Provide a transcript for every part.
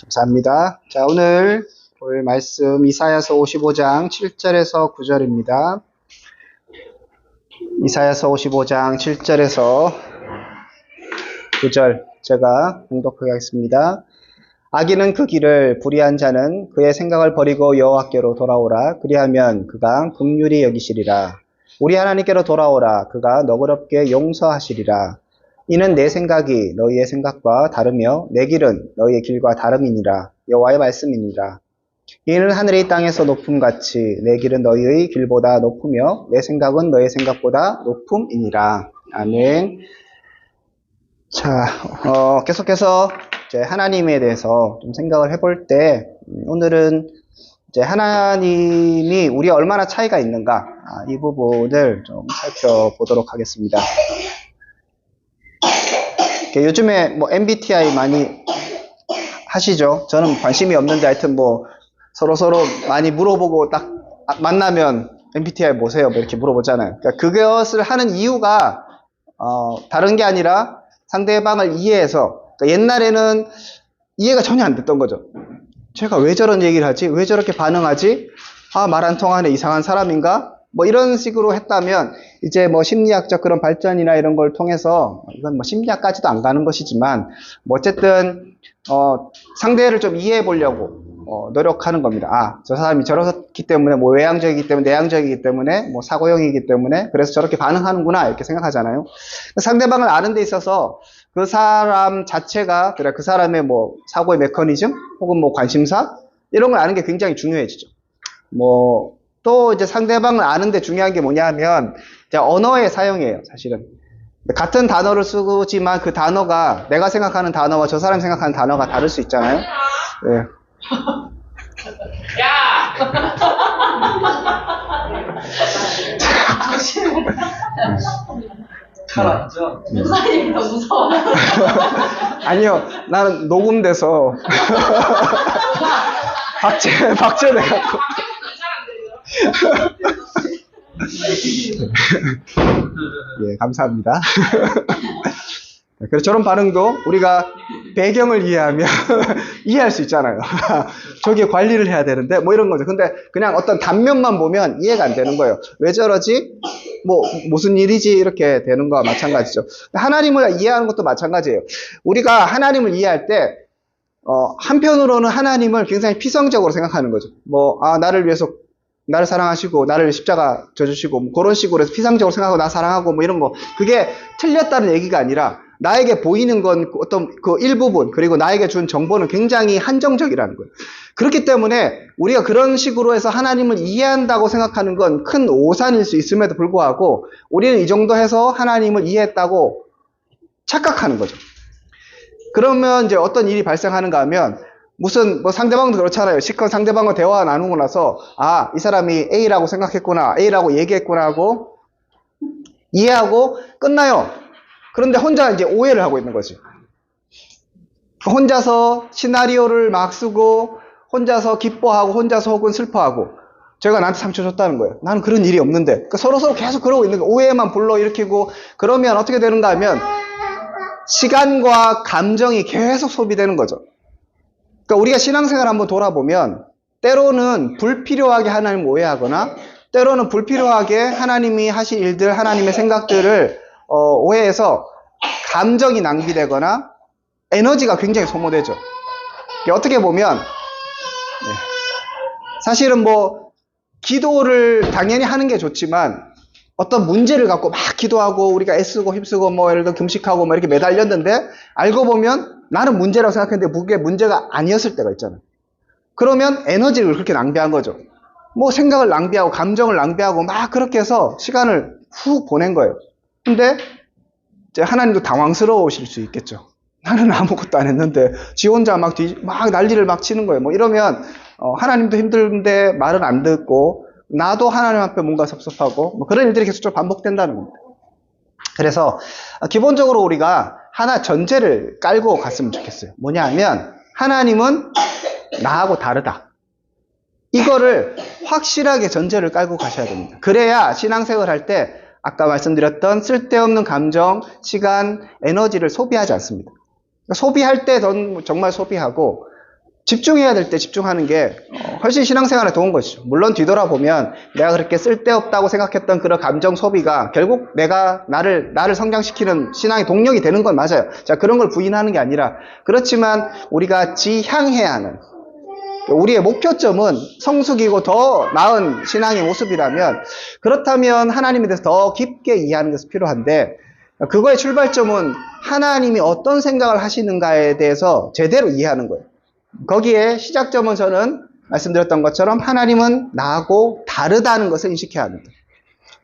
감사합니다. 자, 오늘 볼 말씀 이사야서 55장 7절에서 9절입니다. 이사야서 55장 7절에서 9절 제가 봉독하게 하겠습니다. 악인은 그 길을, 불의한 자는 그의 생각을 버리고 여호와께로 돌아오라. 그리하면 그가 긍휼히 여기시리라. 우리 하나님께로 돌아오라. 그가 너그럽게 용서하시리라. 이는 내 생각이 너희의 생각과 다르며 내 길은 너희의 길과 다름이니라. 여호와의 말씀이니라. 이는 하늘이 땅에서 높음같이 내 길은 너희의 길보다 높으며 내 생각은 너희의 생각보다 높음이니라. 아멘. 자, 계속해서 이제 하나님에 대해서 좀 생각을 해볼 때, 오늘은 이제 하나님이 우리와 얼마나 차이가 있는가, 이 부분을 좀 살펴보도록 하겠습니다. 요즘에 뭐 MBTI 많이 하시죠? 저는 관심이 없는데 하여튼 뭐 서로 많이 물어보고 딱 만나면 MBTI 뭐세요? 뭐 이렇게 물어보잖아요. 그러니까 그것을 하는 이유가 다른 게 아니라 상대방을 이해해서, 그러니까 옛날에는 이해가 전혀 안 됐던 거죠. 제가 왜 저런 얘기를 하지? 왜 저렇게 반응하지? 말 안 통하네, 이상한 사람인가? 뭐 이런 식으로 했다면 이제 뭐 심리학적 그런 발전이나 이런 걸 통해서, 이건 뭐 심리학까지도 안 가는 것이지만 뭐 어쨌든 상대를 좀 이해해 보려고 노력하는 겁니다. 저 사람이 저렇기 때문에, 뭐 외향적이기 때문에, 내향적이기 때문에, 뭐 사고형이기 때문에 그래서 저렇게 반응하는구나 이렇게 생각하잖아요. 상대방을 아는 데 있어서 그 사람 자체가, 그래 그 사람의 뭐 사고의 메커니즘 혹은 뭐 관심사 이런 걸 아는 게 굉장히 중요해지죠. 또 이제 상대방을 아는데 중요한 게 뭐냐면 이제 언어의 사용이에요. 사실은 같은 단어를 쓰지만 그 단어가, 내가 생각하는 단어와 저 사람이 생각하는 단어가 다를 수 있잖아요. 네. 야! 가라앉죠? 목사님이 더 무서워. 아니요, 나는 녹음돼서 박제돼갖고. 예, 감사합니다. 그래서 저런 반응도 우리가 배경을 이해하면 이해할 수 있잖아요. 저기에 관리를 해야 되는데 뭐 이런 거죠. 근데 그냥 어떤 단면만 보면 이해가 안 되는 거예요. 왜 저러지? 뭐 무슨 일이지? 이렇게 되는 거와 마찬가지죠. 하나님을 이해하는 것도 마찬가지예요. 우리가 하나님을 이해할 때 한편으로는 하나님을 굉장히 피성적으로 생각하는 거죠. 나를 위해서, 나를 사랑하시고 나를 십자가 져주시고 뭐 그런 식으로 해서 피상적으로 생각하고 나 사랑하고 뭐 이런 거, 그게 틀렸다는 얘기가 아니라 나에게 보이는 건 어떤 그 일부분, 그리고 나에게 준 정보는 굉장히 한정적이라는 거예요. 그렇기 때문에 우리가 그런 식으로 해서 하나님을 이해한다고 생각하는 건 큰 오산일 수 있음에도 불구하고 우리는 이 정도 해서 하나님을 이해했다고 착각하는 거죠. 그러면 이제 어떤 일이 발생하는가 하면, 무슨 뭐 상대방도 그렇잖아요. 실컷 상대방과 대화 나누고 나서 이 사람이 A라고 생각했구나, A라고 얘기했구나 하고 이해하고 끝나요. 그런데 혼자 이제 오해를 하고 있는 거지. 혼자서 시나리오를 막 쓰고 혼자서 기뻐하고 혼자서 혹은 슬퍼하고, 제가 나한테 상처 줬다는 거예요. 나는 그런 일이 없는데. 그러니까 서로 계속 그러고 있는 거예요. 오해만 불러일으키고. 그러면 어떻게 되는가 하면 시간과 감정이 계속 소비되는 거죠. 그러니까 우리가 신앙생활 한번 돌아보면 때로는 불필요하게 하나님을 오해하거나, 때로는 불필요하게 하나님이 하신 일들, 하나님의 생각들을 오해해서 감정이 낭비되거나 에너지가 굉장히 소모되죠. 어떻게 보면 사실은 뭐 기도를 당연히 하는 게 좋지만, 어떤 문제를 갖고 막 기도하고 우리가 애쓰고 힘쓰고 뭐 예를 들어 금식하고 뭐 이렇게 매달렸는데 알고 보면 나는 문제라고 생각했는데 그게 문제가 아니었을 때가 있잖아요. 그러면 에너지를 그렇게 낭비한 거죠. 뭐 생각을 낭비하고 감정을 낭비하고 막 그렇게 해서 시간을 훅 보낸 거예요. 근데 이제 하나님도 당황스러우실 수 있겠죠. 나는 아무것도 안 했는데 지 혼자 막 난리를 막 치는 거예요. 뭐 이러면 하나님도 힘든데 말은 안 듣고 나도 하나님 앞에 뭔가 섭섭하고 뭐 그런 일들이 계속 좀 반복된다는 겁니다. 그래서 기본적으로 우리가 하나 전제를 깔고 갔으면 좋겠어요. 뭐냐 하면 하나님은 나하고 다르다. 이거를 확실하게 전제를 깔고 가셔야 됩니다. 그래야 신앙생활 할 때 아까 말씀드렸던 쓸데없는 감정, 시간, 에너지를 소비하지 않습니다. 소비할 때 정말 소비하고, 집중해야 될 때 집중하는 게 훨씬 신앙생활에 좋은 것이죠. 물론 뒤돌아보면 내가 그렇게 쓸데없다고 생각했던 그런 감정 소비가 결국 나를 성장시키는 신앙의 동력이 되는 건 맞아요. 자, 그런 걸 부인하는 게 아니라, 그렇지만 우리가 지향해야 하는, 우리의 목표점은 성숙이고 더 나은 신앙의 모습이라면, 그렇다면 하나님에 대해서 더 깊게 이해하는 것이 필요한데, 그거의 출발점은 하나님이 어떤 생각을 하시는가에 대해서 제대로 이해하는 거예요. 거기에 시작점은 저는 말씀드렸던 것처럼 하나님은 나하고 다르다는 것을 인식해야 합니다.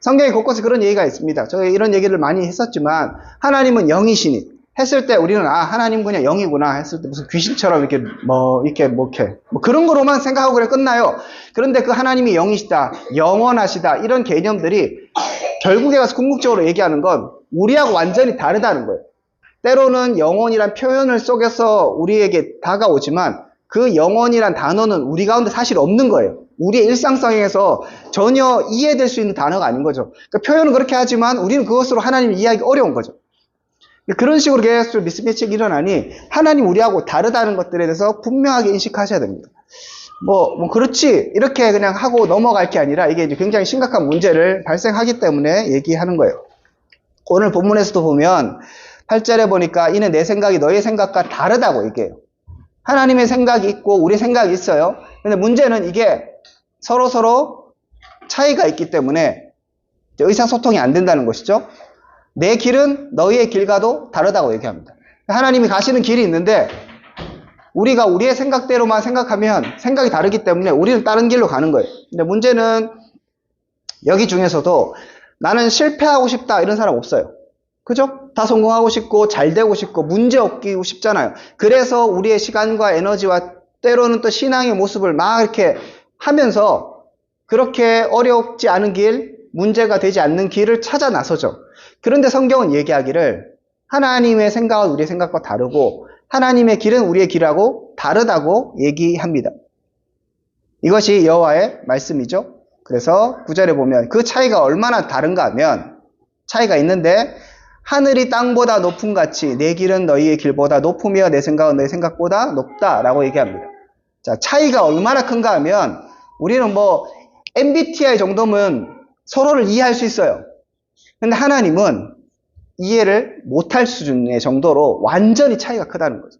성경에 곳곳에 그런 얘기가 있습니다. 저희 이런 얘기를 많이 했었지만, 하나님은 영이시니 했을 때 우리는 하나님 그냥 영이구나 했을 때 무슨 귀신처럼 이렇게 그런 거로만 생각하고 그래 끝나요. 그런데 그 하나님이 영이시다, 영원하시다, 이런 개념들이 결국에 가서 궁극적으로 얘기하는 건 우리하고 완전히 다르다는 거예요. 때로는 영혼이란 표현을 속에서 우리에게 다가오지만 그 영혼이란 단어는 우리 가운데 사실 없는 거예요. 우리의 일상성에서 전혀 이해될 수 있는 단어가 아닌 거죠. 그러니까 표현은 그렇게 하지만 우리는 그것으로 하나님을 이해하기 어려운 거죠. 그런 식으로 계속 미스매치가 일어나니 하나님 우리하고 다르다는 것들에 대해서 분명하게 인식하셔야 됩니다. 그렇지 이렇게 그냥 하고 넘어갈 게 아니라 이게 이제 굉장히 심각한 문제를 발생하기 때문에 얘기하는 거예요. 오늘 본문에서도 보면 8절에 보니까 이는 내 생각이 너의 생각과 다르다고 얘기해요. 하나님의 생각이 있고 우리 생각이 있어요. 근데 문제는 이게 서로 차이가 있기 때문에 의사소통이 안 된다는 것이죠. 내 길은 너희의 길과도 다르다고 얘기합니다. 하나님이 가시는 길이 있는데 우리가 우리의 생각대로만 생각하면 생각이 다르기 때문에 우리는 다른 길로 가는 거예요. 근데 문제는 여기 중에서도 나는 실패하고 싶다 이런 사람 없어요. 그죠? 다 성공하고 싶고 잘 되고 싶고 문제 없기고 싶잖아요. 그래서 우리의 시간과 에너지와 때로는 또 신앙의 모습을 막 이렇게 하면서 그렇게 어렵지 않은 길, 문제가 되지 않는 길을 찾아 나서죠. 그런데 성경은 얘기하기를 하나님의 생각은 우리의 생각과 다르고 하나님의 길은 우리의 길하고 다르다고 얘기합니다. 이것이 여호와의 말씀이죠. 그래서 9절에 보면 그 차이가 얼마나 다른가 하면 차이가 있는데 하늘이 땅보다 높음 같이 내 길은 너희의 길보다 높으며 내 생각은 너희 생각보다 높다라고 얘기합니다. 자, 차이가 얼마나 큰가 하면 우리는 MBTI 정도면 서로를 이해할 수 있어요. 근데 하나님은 이해를 못할 수준의 정도로 완전히 차이가 크다는 거죠.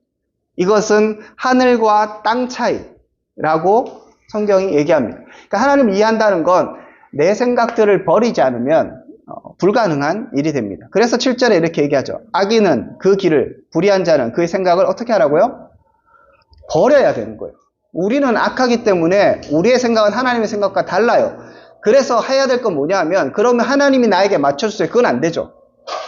이것은 하늘과 땅 차이라고 성경이 얘기합니다. 그러니까 하나님을 이해한다는 건 내 생각들을 버리지 않으면 불가능한 일이 됩니다. 그래서 7절에 이렇게 얘기하죠. 악인은 그 길을, 불의한 자는 그의 생각을 어떻게 하라고요? 버려야 되는 거예요. 우리는 악하기 때문에 우리의 생각은 하나님의 생각과 달라요. 그래서 해야 될 건 뭐냐 하면 그러면 하나님이 나에게 맞춰주세요. 그건 안 되죠.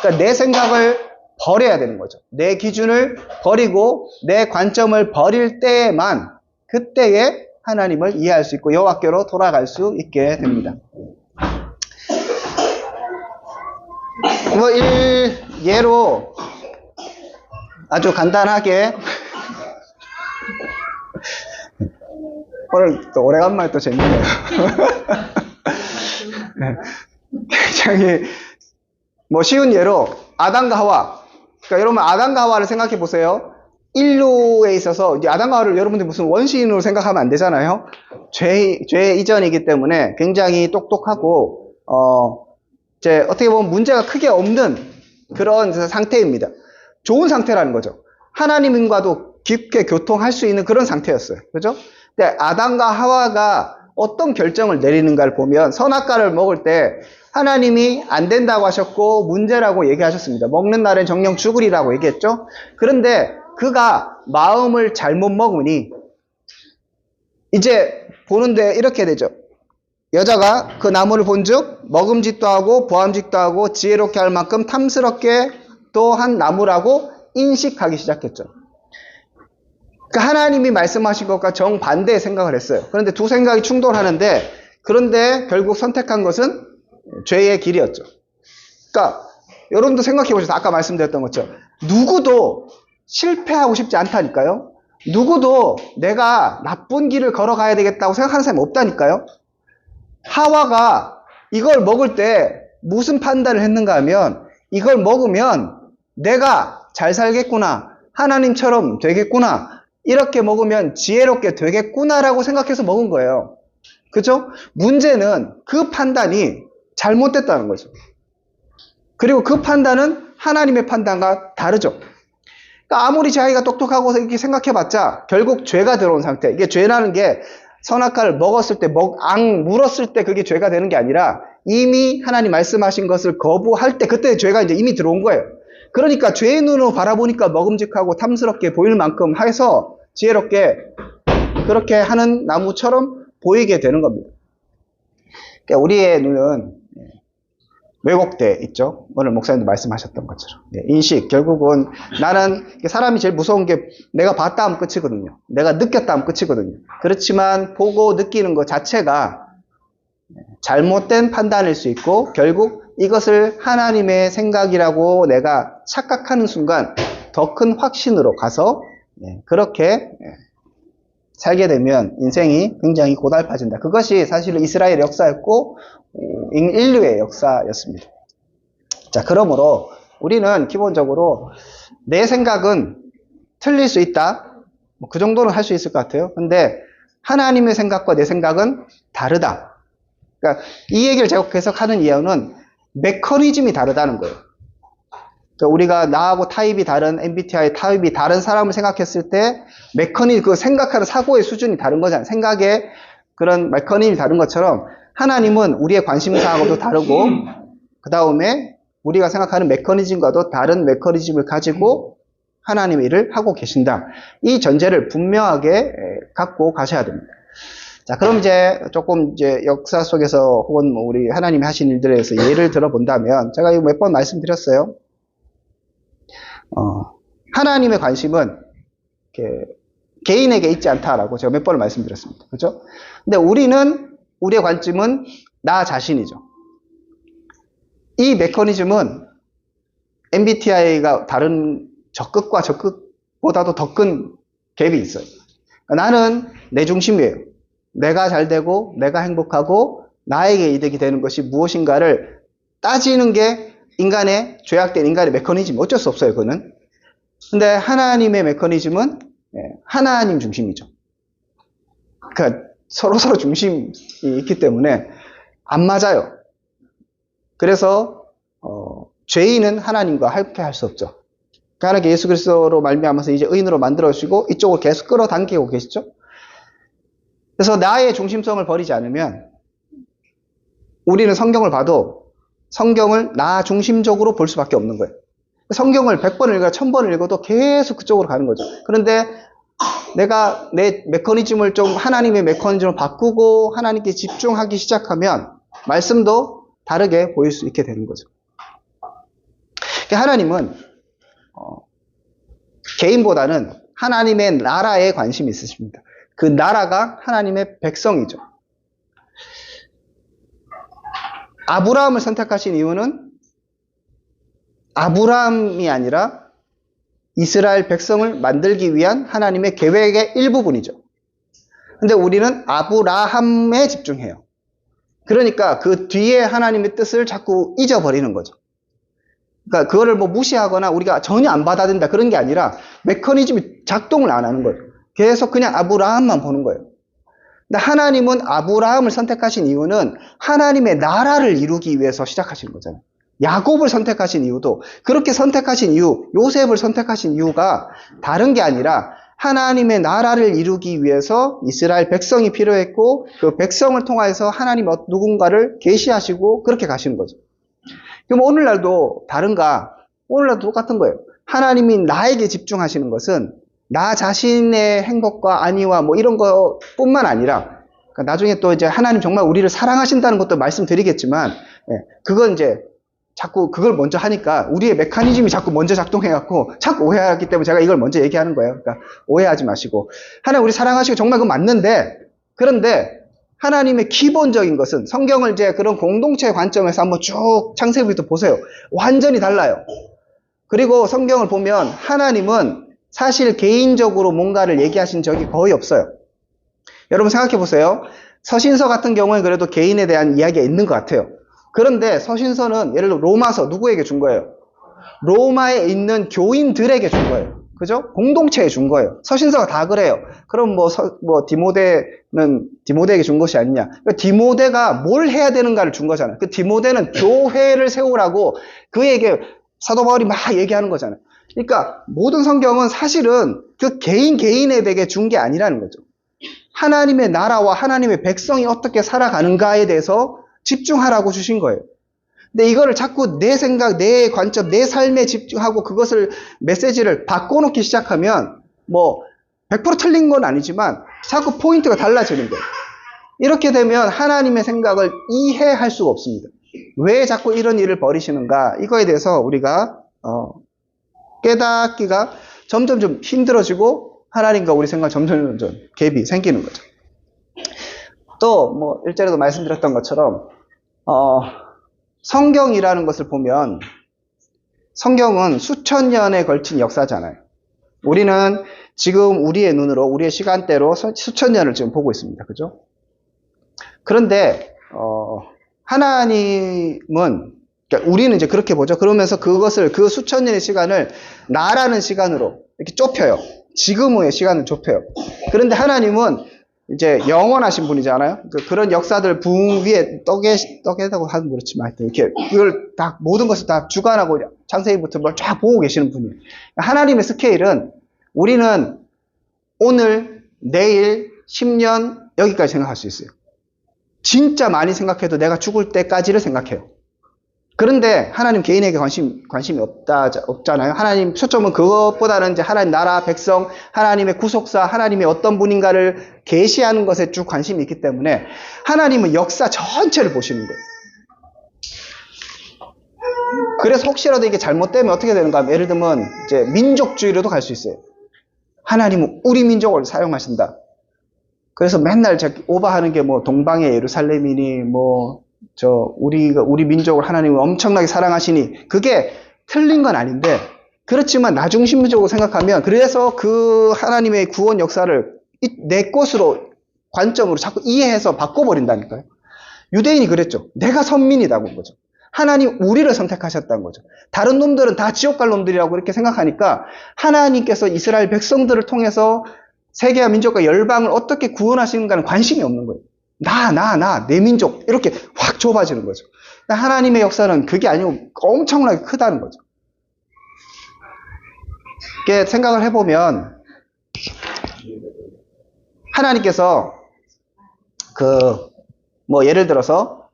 그러니까 내 생각을 버려야 되는 거죠. 내 기준을 버리고 내 관점을 버릴 때에만 그때에 하나님을 이해할 수 있고 여호와께로 돌아갈 수 있게 됩니다. 예로 아주 간단하게 오늘 또 오래간만에 또 재밌네요. 굉장히 쉬운 예로 아담과 하와. 그러니까 여러분 아담과 하와를 생각해 보세요. 인류에 있어서 이제 아담과 하와를 여러분들이 무슨 원시인으로 생각하면 안 되잖아요. 죄 이전이기 때문에 굉장히 똑똑하고 이제 어떻게 보면 문제가 크게 없는 그런 상태입니다. 좋은 상태라는 거죠. 하나님과도 깊게 교통할 수 있는 그런 상태였어요. 그죠? 근데 아담과 하와가 어떤 결정을 내리는가를 보면 선악과를 먹을 때 하나님이 안 된다고 하셨고 문제라고 얘기하셨습니다. 먹는 날엔 정령 죽으리라고 얘기했죠. 그런데 그가 마음을 잘못 먹으니 이제 보는데 이렇게 되죠. 여자가 그 나무를 본즉 먹음직도 하고 보암직도 하고 지혜롭게 할 만큼 탐스럽게 또 한 나무라고 인식하기 시작했죠. 그러니까 하나님이 말씀하신 것과 정반대의 생각을 했어요. 그런데 두 생각이 충돌하는데 그런데 결국 선택한 것은 죄의 길이었죠. 그러니까 여러분도 생각해 보셔서 아까 말씀드렸던 것처럼 누구도 실패하고 싶지 않다니까요. 누구도 내가 나쁜 길을 걸어가야 되겠다고 생각하는 사람이 없다니까요. 하와가 이걸 먹을 때 무슨 판단을 했는가 하면 이걸 먹으면 내가 잘 살겠구나, 하나님처럼 되겠구나, 이렇게 먹으면 지혜롭게 되겠구나라고 생각해서 먹은 거예요. 그죠? 문제는 그 판단이 잘못됐다는 거죠. 그리고 그 판단은 하나님의 판단과 다르죠. 그러니까 아무리 자기가 똑똑하고 이렇게 생각해봤자 결국 죄가 들어온 상태. 이게 죄라는 게 선악과를 먹었을 때, 물었을 때 그게 죄가 되는 게 아니라 이미 하나님 말씀하신 것을 거부할 때 그때 죄가 이제 이미 들어온 거예요. 그러니까 죄의 눈으로 바라보니까 먹음직하고 탐스럽게 보일 만큼 해서 지혜롭게 그렇게 하는 나무처럼 보이게 되는 겁니다. 그러니까 우리의 눈은 왜곡돼 있죠. 오늘 목사님도 말씀하셨던 것처럼. 인식, 결국은 나는 사람이 제일 무서운 게 내가 봤다 하면 끝이거든요. 내가 느꼈다 하면 끝이거든요. 그렇지만 보고 느끼는 것 자체가 잘못된 판단일 수 있고 결국 이것을 하나님의 생각이라고 내가 착각하는 순간 더 큰 확신으로 가서 그렇게 살게 되면 인생이 굉장히 고달파진다. 그것이 사실은 이스라엘의 역사였고 인류의 역사였습니다. 자, 그러므로 우리는 기본적으로 내 생각은 틀릴 수 있다. 그 정도는 할 수 있을 것 같아요. 근데 하나님의 생각과 내 생각은 다르다. 그러니까 이 얘기를 제가 계속 하는 이유는 메커니즘이 다르다는 거예요. 그러니까 우리가 나하고 타입이 다른 MBTI 타입이 다른 사람을 생각했을 때 그 생각하는 사고의 수준이 다른 거잖아요. 생각의 그런 메커니즘이 다른 것처럼 하나님은 우리의 관심사하고도 다르고 그 다음에 우리가 생각하는 메커니즘과도 다른 메커니즘을 가지고 하나님의 일을 하고 계신다. 이 전제를 분명하게 갖고 가셔야 됩니다. 자, 그럼 이제 조금 역사 속에서 혹은 우리 하나님이 하신 일들에 대해서 예를 들어본다면 제가 이거 몇 번 말씀드렸어요. 하나님의 관심은 개인에게 있지 않다라고 제가 몇 번을 말씀드렸습니다. 그렇죠? 근데 우리의 관심은 나 자신이죠. 이 메커니즘은 MBTI가 다른 적극과 적극보다도 더 큰 갭이 있어요. 그러니까 나는 내 중심이에요. 내가 잘 되고 내가 행복하고 나에게 이득이 되는 것이 무엇인가를 따지는 게 죄악된 인간의 메커니즘, 어쩔 수 없어요, 그거는. 근데 하나님의 메커니즘은 하나님 중심이죠. 그러니까 서로 중심이 있기 때문에 안 맞아요. 그래서 죄인은 하나님과 함께 할 수 없죠. 하나님께 예수 그리스도로 말미암아서 이제 의인으로 만들어 주시고 이쪽을 계속 끌어당기고 계시죠. 그래서 나의 중심성을 버리지 않으면 우리는 성경을 봐도 성경을 나 중심적으로 볼 수밖에 없는 거예요. 성경을 100번 읽어도 1000번 읽어도 계속 그쪽으로 가는 거죠. 그런데 내가 내 메커니즘을 좀 하나님의 메커니즘을 바꾸고 하나님께 집중하기 시작하면 말씀도 다르게 보일 수 있게 되는 거죠. 하나님은 개인보다는 하나님의 나라에 관심이 있으십니다. 그 나라가 하나님의 백성이죠. 아브라함을 선택하신 이유는 아브라함이 아니라 이스라엘 백성을 만들기 위한 하나님의 계획의 일부분이죠. 근데 우리는 아브라함에 집중해요. 그러니까 그 뒤에 하나님의 뜻을 자꾸 잊어버리는 거죠. 그러니까 그거를 무시하거나 우리가 전혀 안 받아들인다 그런 게 아니라 메커니즘이 작동을 안 하는 거예요. 계속 그냥 아브라함만 보는 거예요. 근데 하나님은 아브라함을 선택하신 이유는 하나님의 나라를 이루기 위해서 시작하시는 거잖아요. 야곱을 선택하신 이유도 그렇게 선택하신 이유, 요셉을 선택하신 이유가 다른 게 아니라 하나님의 나라를 이루기 위해서 이스라엘 백성이 필요했고 그 백성을 통해서 하나님 누군가를 계시하시고 그렇게 가시는 거죠. 그럼 오늘날도 다른가? 오늘날도 똑같은 거예요. 하나님이 나에게 집중하시는 것은 나 자신의 행복과 안위와 이런 것뿐만 아니라 그러니까 나중에 또 이제 하나님 정말 우리를 사랑하신다는 것도 말씀드리겠지만 그건 이제 자꾸 그걸 먼저 하니까 우리의 메커니즘이 자꾸 먼저 작동해갖고 자꾸 오해하기 때문에 제가 이걸 먼저 얘기하는 거예요. 그러니까 오해하지 마시고 하나님 우리 사랑하시고 정말 그건 맞는데 그런데 하나님의 기본적인 것은 성경을 이제 그런 공동체의 관점에서 한번 쭉 창세기부터 보세요. 완전히 달라요. 그리고 성경을 보면 하나님은 사실 개인적으로 뭔가를 얘기하신 적이 거의 없어요. 여러분 생각해 보세요. 서신서 같은 경우는 그래도 개인에 대한 이야기가 있는 것 같아요. 그런데 서신서는 예를 들어 로마서 누구에게 준 거예요? 로마에 있는 교인들에게 준 거예요. 그죠? 공동체에 준 거예요. 서신서가 다 그래요. 그럼 디모데에게 준 것이 아니냐. 그러니까 디모데가 뭘 해야 되는가를 준 거잖아요. 그 디모데는 교회를 세우라고 그에게 사도 바울이 막 얘기하는 거잖아요. 그러니까 모든 성경은 사실은 그 개인에게 준 게 아니라는 거죠. 하나님의 나라와 하나님의 백성이 어떻게 살아가는가에 대해서 집중하라고 주신 거예요. 근데 이거를 자꾸 내 생각, 내 관점, 내 삶에 집중하고 그것을 메시지를 바꿔놓기 시작하면 100% 틀린 건 아니지만 자꾸 포인트가 달라지는 거예요. 이렇게 되면 하나님의 생각을 이해할 수가 없습니다. 왜 자꾸 이런 일을 벌이시는가? 이거에 대해서 우리가 깨닫기가 점점 좀 힘들어지고 하나님과 우리 생각 점점 갭이 생기는 거죠. 또 일전에도 말씀드렸던 것처럼 성경이라는 것을 보면 성경은 수천 년에 걸친 역사잖아요. 우리는 지금 우리의 눈으로 우리의 시간대로 수천 년을 지금 보고 있습니다. 그죠? 그런데 하나님은 그러니까 우리는 이제 그렇게 보죠. 그러면서 그것을 그 수천 년의 시간을 나라는 시간으로 이렇게 좁혀요. 지금의 시간을 좁혀요. 그런데 하나님은 이제 영원하신 분이잖아요. 그런 역사들 붕 위에 떠계다고 하면 그렇지만 하여튼 이렇게 그걸 다 모든 것을 다 주관하고 창세기부터 뭘 쫙 보고 계시는 분이에요. 하나님의 스케일은 우리는 오늘, 내일, 10년 여기까지 생각할 수 있어요. 진짜 많이 생각해도 내가 죽을 때까지를 생각해요. 그런데 하나님 개인에게 관심이 없잖아요. 하나님 초점은 그것보다는 이제 하나님 나라, 백성, 하나님의 구속사, 하나님의 어떤 분인가를 계시하는 것에 쭉 관심이 있기 때문에 하나님은 역사 전체를 보시는 거예요. 그래서 혹시라도 이게 잘못되면 어떻게 되는가 하면 예를 들면 이제 민족주의로도 갈 수 있어요. 하나님은 우리 민족을 사용하신다. 그래서 맨날 오버하는 게 동방의 예루살렘이니 우리 민족을 하나님은 엄청나게 사랑하시니 그게 틀린 건 아닌데 그렇지만 나중심적으로 생각하면 그래서 그 하나님의 구원 역사를 내 것으로 관점으로 자꾸 이해해서 바꿔버린다니까요. 유대인이 그랬죠. 내가 선민이라고 한 거죠. 하나님 우리를 선택하셨다는 거죠. 다른 놈들은 다 지옥 갈 놈들이라고 이렇게 생각하니까 하나님께서 이스라엘 백성들을 통해서 세계와 민족과 열방을 어떻게 구원하시는가는 관심이 없는 거예요. 내 민족 이렇게 확 좁아지는 거죠. 하나님의 역사는 그게 아니고 엄청나게 크다는 거죠. 이렇게 생각을 해보면 하나님께서 예를 들어서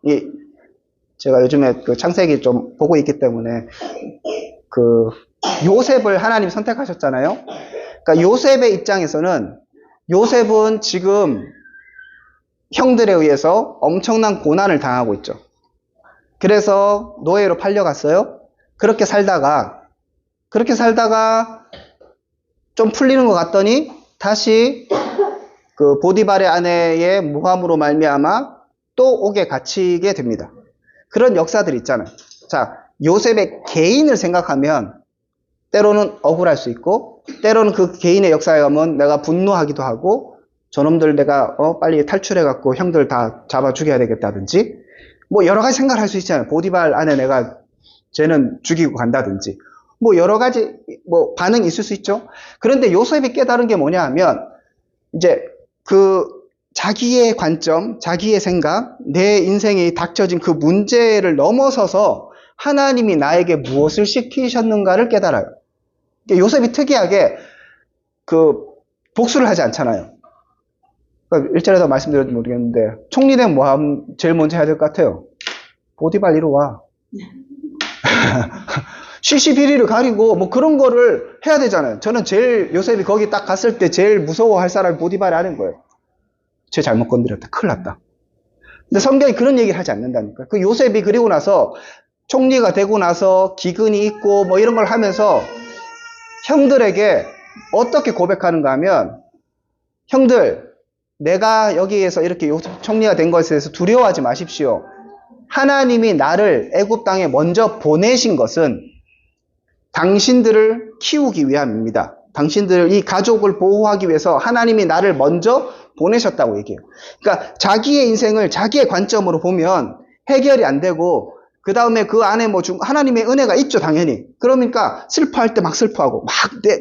제가 요즘에 창세기 좀 보고 있기 때문에 요셉을 하나님 선택하셨잖아요. 그러니까 요셉의 입장에서는 요셉은 지금 형들에 의해서 엄청난 고난을 당하고 있죠. 그래서 노예로 팔려갔어요. 그렇게 살다가 좀 풀리는 것 같더니 다시 그 보디발의 아내의 모함으로 말미암아 또 옥에 갇히게 됩니다. 그런 역사들 있잖아요. 자, 요셉의 개인을 생각하면 때로는 억울할 수 있고 때로는 그 개인의 역사에 가면 내가 분노하기도 하고 저놈들 내가 빨리 탈출해갖고 형들 다 잡아 죽여야 되겠다든지 여러 가지 생각을 할 수 있잖아요. 보디발 안에 내가 쟤는 죽이고 간다든지 여러 가지 반응이 있을 수 있죠. 그런데 요셉이 깨달은 게 뭐냐 하면 이제 자기의 관점, 자기의 생각, 내 인생에 닥쳐진 그 문제를 넘어서서 하나님이 나에게 무엇을 시키셨는가를 깨달아요. 요셉이 특이하게 복수를 하지 않잖아요. 일전에도 말씀드렸는지 모르겠는데 총리된 모함 제일 먼저 해야 될 것 같아요. 보디발 이리 와. 시시비리를 가리고 그런 거를 해야 되잖아요. 저는 요셉이 거기 딱 갔을 때 제일 무서워할 사람이 보디발이 아닌 거예요. 쟤 잘못 건드렸다. 큰일 났다. 근데 성경이 그런 얘기를 하지 않는다니까. 요셉이 그리고 나서 총리가 되고 나서 기근이 있고 이런 걸 하면서 형들에게 어떻게 고백하는가 하면 형들 내가 여기에서 이렇게 총리가 된 것에 대해서 두려워하지 마십시오. 하나님이 나를 애굽 땅에 먼저 보내신 것은 당신들을 키우기 위함입니다. 당신들 이 가족을 보호하기 위해서 하나님이 나를 먼저 보내셨다고 얘기해요. 그러니까 자기의 인생을 자기의 관점으로 보면 해결이 안 되고 그 다음에 그 안에 하나님의 은혜가 있죠, 당연히. 그러니까 슬퍼할 때 막 슬퍼하고, 막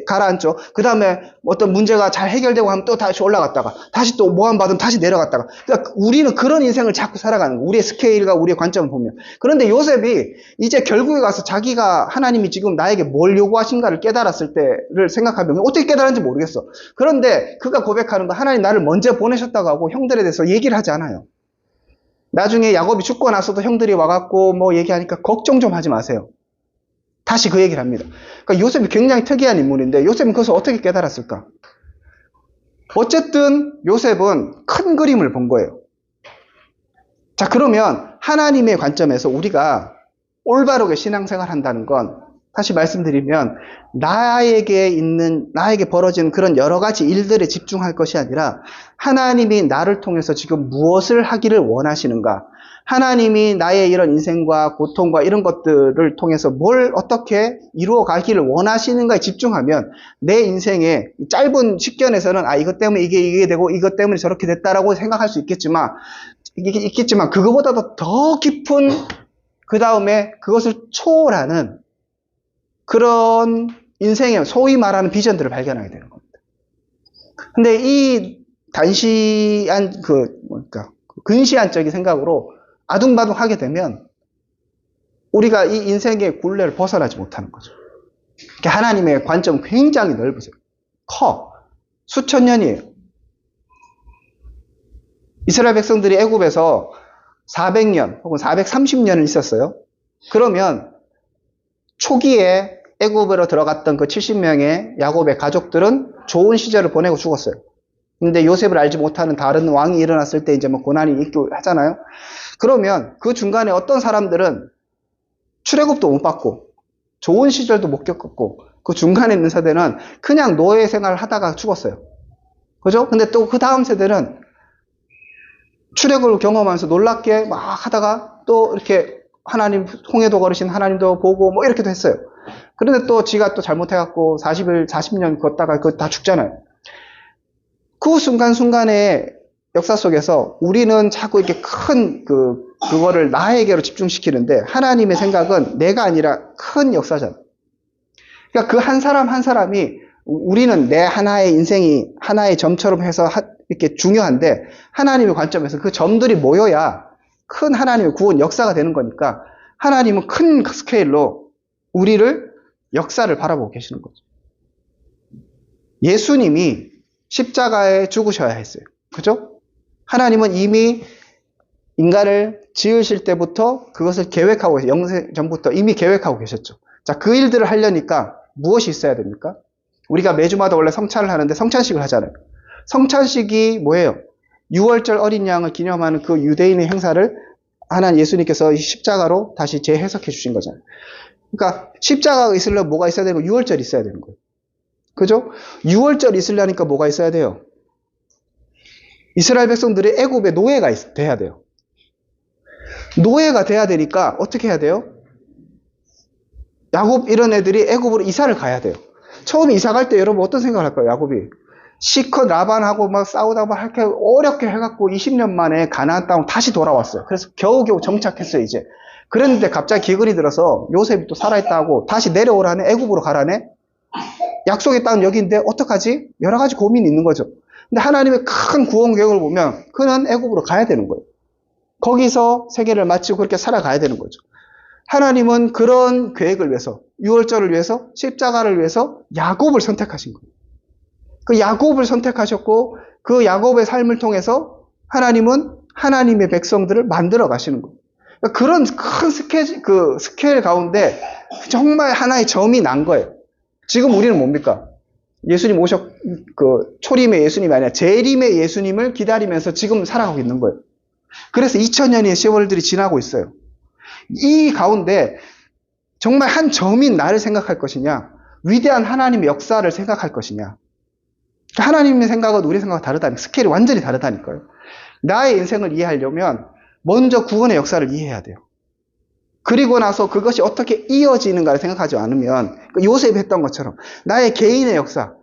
가라앉죠. 그 다음에 어떤 문제가 잘 해결되고 하면 또 다시 올라갔다가, 다시 또 모함받으면 다시 내려갔다가. 그러니까 우리는 그런 인생을 자꾸 살아가는 거예요. 우리의 스케일과 우리의 관점을 보면. 그런데 요셉이 이제 결국에 가서 자기가 하나님이 지금 나에게 뭘 요구하신가를 깨달았을 때를 생각하면 어떻게 깨달았는지 모르겠어. 그런데 그가 고백하는 거, 하나님 나를 먼저 보내셨다고 하고 형들에 대해서 얘기를 하지 않아요. 나중에 야곱이 죽고 나서도 형들이 와갖고 뭐 얘기하니까 걱정 좀 하지 마세요. 다시 그 얘기를 합니다. 그러니까 요셉이 굉장히 특이한 인물인데 요셉은 그것을 어떻게 깨달았을까? 어쨌든 요셉은 큰 그림을 본 거예요. 자, 그러면 하나님의 관점에서 우리가 올바르게 신앙생활 한다는 건 다시 말씀드리면 나에게 벌어지는 그런 여러 가지 일들에 집중할 것이 아니라 하나님이 나를 통해서 지금 무엇을 하기를 원하시는가, 하나님이 나의 이런 인생과 고통과 이런 것들을 통해서 뭘 어떻게 이루어 가기를 원하시는가에 집중하면 내 인생의 짧은 식견에서는 이것 때문에 이게 되고 이것 때문에 저렇게 됐다라고 생각할 수 있겠지만 그거보다도 더 깊은 그 다음에 그것을 초월하는 그런 인생의 소위 말하는 비전들을 발견하게 되는 겁니다. 근데 이 근시안적인 생각으로 아둥바둥 하게 되면 우리가 이 인생의 굴레를 벗어나지 못하는 거죠. 하나님의 관점은 굉장히 넓으세요. 커. 수천 년이에요. 이스라엘 백성들이 애굽에서 400년 혹은 430년을 있었어요. 그러면 초기에 애굽으로 들어갔던 그 70명의 야곱의 가족들은 좋은 시절을 보내고 죽었어요. 근데 요셉을 알지 못하는 다른 왕이 일어났을 때 이제 뭐 고난이 있고 하잖아요. 그러면 그 중간에 어떤 사람들은 출애굽도 못 받고 좋은 시절도 못 겪었고 그 중간에 있는 세대는 그냥 노예 생활을 하다가 죽었어요. 그죠? 근데 또 그 다음 세대는 출애굽을 경험하면서 놀랍게 막 하다가 또 이렇게 하나님 홍해도 걸으신 하나님도 보고 뭐 이렇게도 했어요. 그런데 또 지가 또 잘못해갖고 40년 걷다가 그거 다 죽잖아요. 그 순간순간의 역사 속에서 우리는 자꾸 이렇게 큰 그거를 나에게로 집중시키는데 하나님의 생각은 내가 아니라 큰 역사잖아요. 그러니까 그 한 사람 한 사람이 우리는 내 하나의 인생이 하나의 점처럼 해서 이렇게 중요한데 하나님의 관점에서 그 점들이 모여야 큰 하나님의 구원 역사가 되는 거니까 하나님은 큰 스케일로 우리를 역사를 바라보고 계시는 거죠. 예수님이 십자가에 죽으셔야 했어요. 그죠? 하나님은 이미 인간을 지으실 때부터 그것을 계획하고 계셨어요. 영생 전부터 이미 계획하고 계셨죠. 자, 그 일들을 하려니까 무엇이 있어야 됩니까? 우리가 매주마다 원래 성찬을 하는데 성찬식을 하잖아요. 성찬식이 뭐예요? 6월절 어린 양을 기념하는 그 유대인의 행사를 하나님 예수님께서 십자가로 다시 재해석해 주신 거잖아요. 그러니까 십자가가 있으려면 뭐가 있어야 되는 거예요? 6월절이 있어야 되는 거예요. 그죠? 6월절 있으려니까 뭐가 있어야 돼요? 이스라엘 백성들이 애굽의 노예가 돼야 돼요. 노예가 돼야 되니까 어떻게 해야 돼요? 야곱 이런 애들이 애굽으로 이사를 가야 돼요. 처음에 이사 갈 때 여러분 어떤 생각을 할까요? 야곱이 시컷 라반하고 막 싸우다가 막 이렇게 어렵게 해갖고 20년 만에 가나안 땅으로 다시 돌아왔어요. 그래서 겨우겨우 정착했어요, 이제. 그랬는데 갑자기 기근이 들어서 요셉이 또 살아있다고 다시 내려오라네? 애굽으로 가라네? 약속의 땅은 여기인데 어떡하지? 여러 가지 고민이 있는 거죠. 근데 하나님의 큰 구원 계획을 보면 그는 애굽으로 가야 되는 거예요. 거기서 세계를 마치고 그렇게 살아가야 되는 거죠. 하나님은 그런 계획을 위해서, 6월절을 위해서, 십자가를 위해서 야곱을 선택하신 거예요. 그 야곱을 선택하셨고 그 야곱의 삶을 통해서 하나님은 하나님의 백성들을 만들어 가시는 거예요. 그런 큰 스케일 가운데 정말 하나의 점이 난 거예요. 지금 우리는 뭡니까? 예수님 초림의 예수님이 아니라 재림의 예수님을 기다리면서 지금 살아가고 있는 거예요. 그래서 2000년의 세월들이 지나고 있어요. 이 가운데 정말 한 점인 나를 생각할 것이냐, 위대한 하나님의 역사를 생각할 것이냐. 하나님의 생각은 우리 생각과 다르다니까. 스케일이 완전히 다르다니까요. 나의 인생을 이해하려면 먼저 구원의 역사를 이해해야 돼요. 그리고 나서 그것이 어떻게 이어지는가를 생각하지 않으면 요셉이 했던 것처럼 나의 개인의 역사,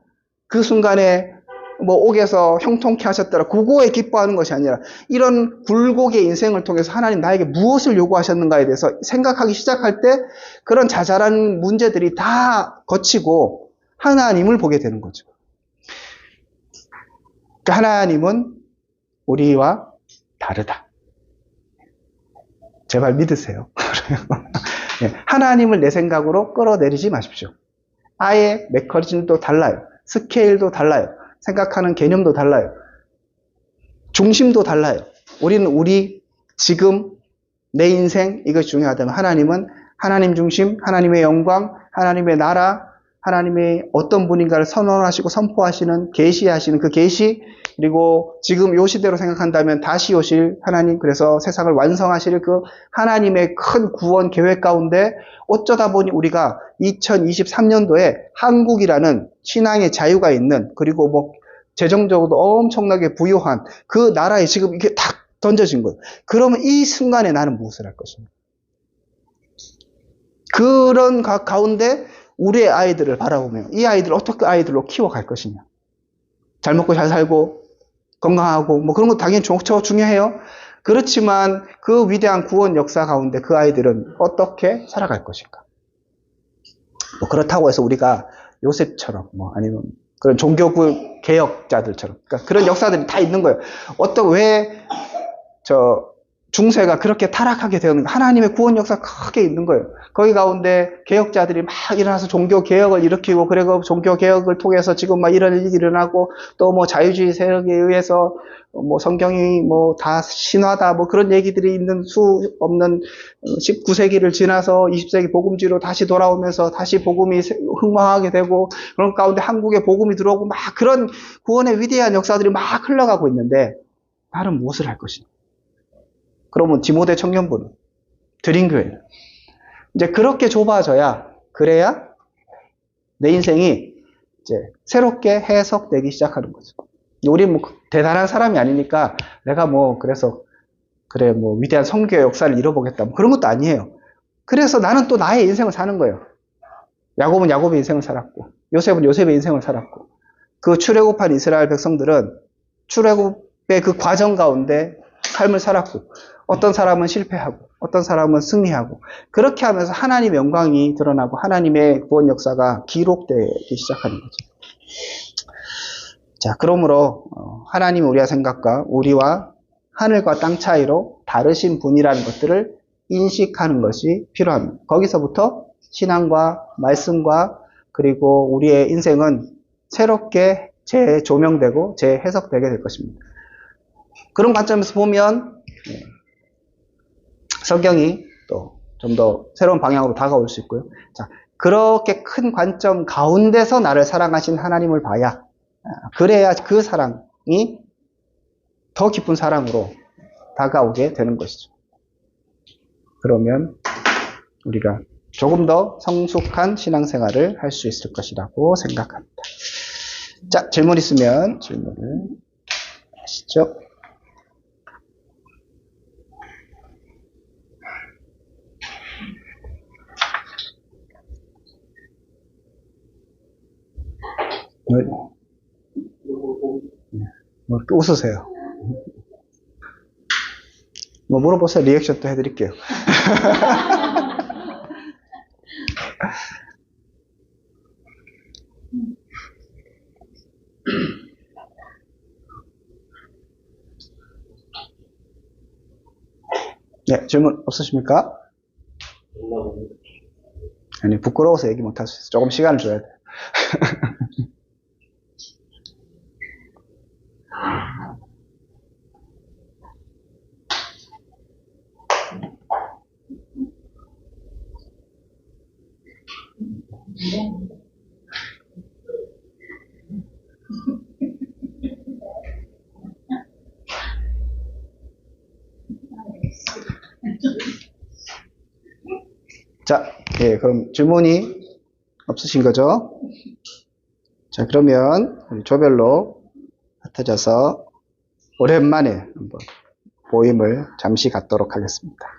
그 순간에 뭐 옥에서 형통케 하셨더라. 그거에 기뻐하는 것이 아니라 이런 굴곡의 인생을 통해서 하나님 나에게 무엇을 요구하셨는가에 대해서 생각하기 시작할 때 그런 자잘한 문제들이 다 거치고 하나님을 보게 되는 거죠. 그러니까 하나님은 우리와 다르다. 제발 믿으세요. 하나님을 내 생각으로 끌어내리지 마십시오. 아예 메커니즘도 달라요. 스케일도 달라요. 생각하는 개념도 달라요. 중심도 달라요. 우리는 우리 지금 내 인생 이것이 중요하다면 하나님은 하나님 중심, 하나님의 영광, 하나님의 나라, 하나님의 어떤 분인가를 선언하시고 선포하시는 계시하시는 그 계시, 그리고 지금 요 시대로 생각한다면 다시 오실 하나님, 그래서 세상을 완성하실 그 하나님의 큰 구원 계획 가운데 어쩌다 보니 우리가 2023년도에 한국이라는 신앙의 자유가 있는, 그리고 뭐 재정적으로도 엄청나게 부유한 그 나라에 지금 이게 탁 던져진 거예요. 그러면 이 순간에 나는 무엇을 할 것인가? 그런 가운데 우리의 아이들을 바라보며 이 아이들을 어떻게 아이들로 키워갈 것이냐. 잘 먹고 잘 살고 건강하고 뭐 그런 거 당연히 중요해요. 그렇지만 그 위대한 구원 역사 가운데 그 아이들은 어떻게 살아갈 것인가. 뭐 그렇다고 해서 우리가 요셉처럼 뭐 아니면 그런 종교구 개혁자들처럼 그러니까 그런 역사들이 다 있는 거예요. 왜 중세가 그렇게 타락하게 되었는가? 하나님의 구원 역사 크게 있는 거예요. 거기 가운데 개혁자들이 막 일어나서 종교 개혁을 일으키고, 그리고 종교 개혁을 통해서 지금 막 이런 일이 일어나고, 또 뭐 자유주의 세력에 의해서 뭐 성경이 뭐 다 신화다 뭐 그런 얘기들이 있는 수 없는 19세기를 지나서 20세기 복음주의로 다시 돌아오면서 다시 복음이 흥망하게 되고, 그런 가운데 한국에 복음이 들어오고 막 그런 구원의 위대한 역사들이 막 흘러가고 있는데 나는 무엇을 할 것인가? 그러면 디모데 청년부는 드림교회는 이제 그렇게 좁아져야, 그래야 내 인생이 이제 새롭게 해석되기 시작하는 거죠. 우리는 뭐 대단한 사람이 아니니까 내가 뭐 그래서 그래 뭐 위대한 선교의 역사를 이뤄보겠다 뭐 그런 것도 아니에요. 그래서 나는 또 나의 인생을 사는 거예요. 야곱은 야곱의 인생을 살았고, 요셉은 요셉의 인생을 살았고, 그 출애굽한 이스라엘 백성들은 출애굽의 그 과정 가운데 삶을 살았고, 어떤 사람은 실패하고 어떤 사람은 승리하고, 그렇게 하면서 하나님의 영광이 드러나고 하나님의 구원 역사가 기록되기 시작하는 거죠. 자, 그러므로 하나님이 우리의 생각과 우리와 하늘과 땅 차이로 다르신 분이라는 것들을 인식하는 것이 필요합니다. 거기서부터 신앙과 말씀과 그리고 우리의 인생은 새롭게 재조명되고 재해석되게 될 것입니다. 그런 관점에서 보면 성경이 또 좀 더 새로운 방향으로 다가올 수 있고요. 자, 그렇게 큰 관점 가운데서 나를 사랑하신 하나님을 봐야, 그래야 그 사랑이 더 깊은 사랑으로 다가오게 되는 것이죠. 그러면 우리가 조금 더 성숙한 신앙생활을 할 수 있을 것이라고 생각합니다. 자, 질문 있으면 질문을 하시죠. 뭐 이렇게 웃으세요. 뭐 물어보세요. 리액션도 해드릴게요. 네, 질문 없으십니까? 아니, 부끄러워서 얘기 못 할 수 있어요. 조금 시간을 줘야 돼요. 자, 예, 그럼 질문이 없으신 거죠? 자, 그러면 우리 조별로 흩어져서 오랜만에 한번 모임을 잠시 갖도록 하겠습니다.